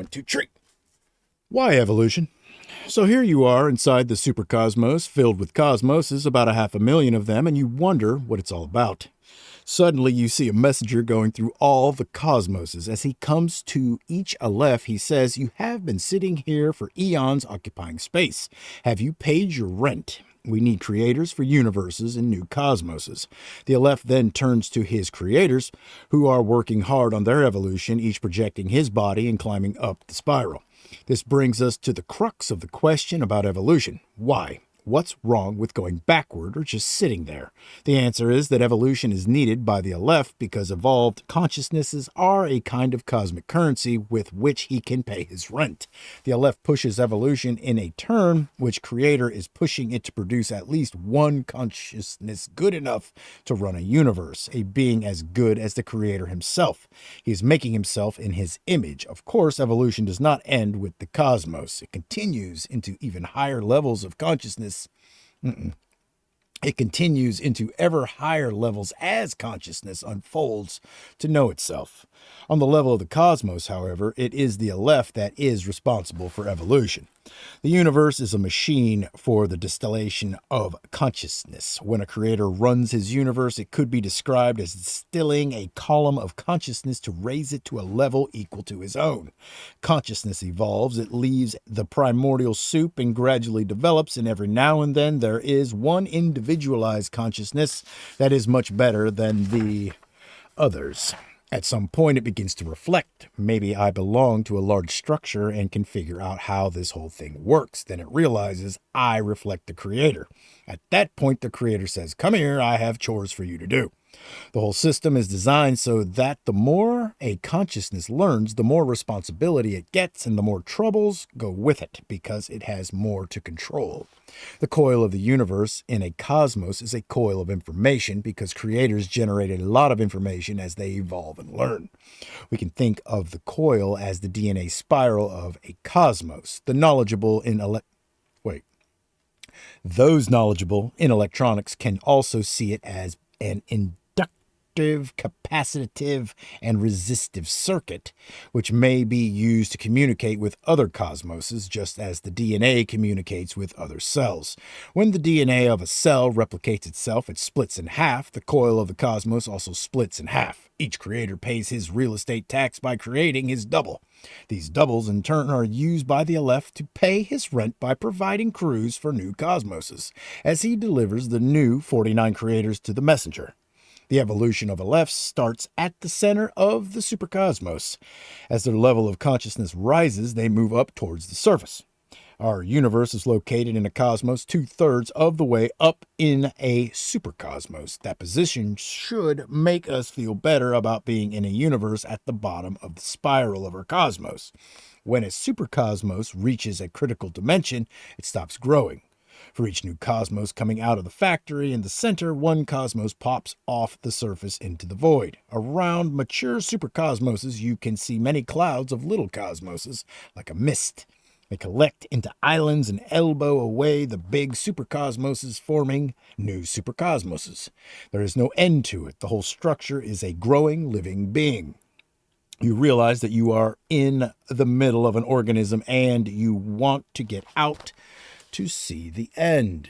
1, 2, 3. Why evolution? So here you are inside the supercosmos, filled with cosmoses, about 500,000 of them, and you wonder what it's all about. Suddenly you see a messenger going through all the cosmoses. As he comes to each Aleph, he says, "You have been sitting here for eons occupying space. Have you paid your rent? We need creators for universes and new cosmoses." The Aleph then turns to his creators, who are working hard on their evolution, each projecting his body and climbing up the spiral. This brings us to the crux of the question about evolution. Why? What's wrong with going backward or just sitting there? The answer is that evolution is needed by the Aleph because evolved consciousnesses are a kind of cosmic currency with which he can pay his rent. The Aleph pushes evolution in a turn which Creator is pushing it to produce at least one consciousness good enough to run a universe, a being as good as the Creator himself. He is making himself in his image. Of course, evolution does not end with the cosmos. It continues into even higher levels of consciousness. It continues into ever higher levels as consciousness unfolds to know itself. On the level of the cosmos, however, it is the Aleph that is responsible for evolution. The universe is a machine for the distillation of consciousness. When a creator runs his universe, it could be described as distilling a column of consciousness to raise it to a level equal to his own. Consciousness evolves, it leaves the primordial soup and gradually develops, and every now and then there is one individualized consciousness that is much better than the others. At some point, it begins to reflect. Maybe I belong to a large structure and can figure out how this whole thing works. Then it realizes I reflect the Creator. At that point, the Creator says, "Come here, I have chores for you to do." The whole system is designed so that the more a consciousness learns, the more responsibility it gets and the more troubles go with it because it has more to control. The coil of the universe in a cosmos is a coil of information because creators generate a lot of information as they evolve and learn. We can think of the coil as the DNA spiral of a cosmos. Those knowledgeable in electronics can also see it as an inductive, capacitive, and resistive circuit, which may be used to communicate with other cosmoses, just as the DNA communicates with other cells. When the DNA of a cell replicates itself, it splits in half. The coil of the cosmos also splits in half. Each creator pays his real estate tax by creating his double. These doubles, in turn, are used by the Aleph to pay his rent by providing crews for new cosmoses, as he delivers the new 49 creators to the messenger. The evolution of Alephs starts at the center of the supercosmos. As their level of consciousness rises, they move up towards the surface. Our universe is located in a cosmos 2/3 of the way up in a supercosmos. That position should make us feel better about being in a universe at the bottom of the spiral of our cosmos. When a supercosmos reaches a critical dimension, it stops growing. For each new cosmos coming out of the factory in the center, one cosmos pops off the surface into the void. Around mature supercosmoses, you can see many clouds of little cosmoses, like a mist. They collect into islands and elbow away the big supercosmoses, forming new supercosmoses. There is no end to it. The whole structure is a growing, living being. You realize that you are in the middle of an organism and you want to get out to see the end.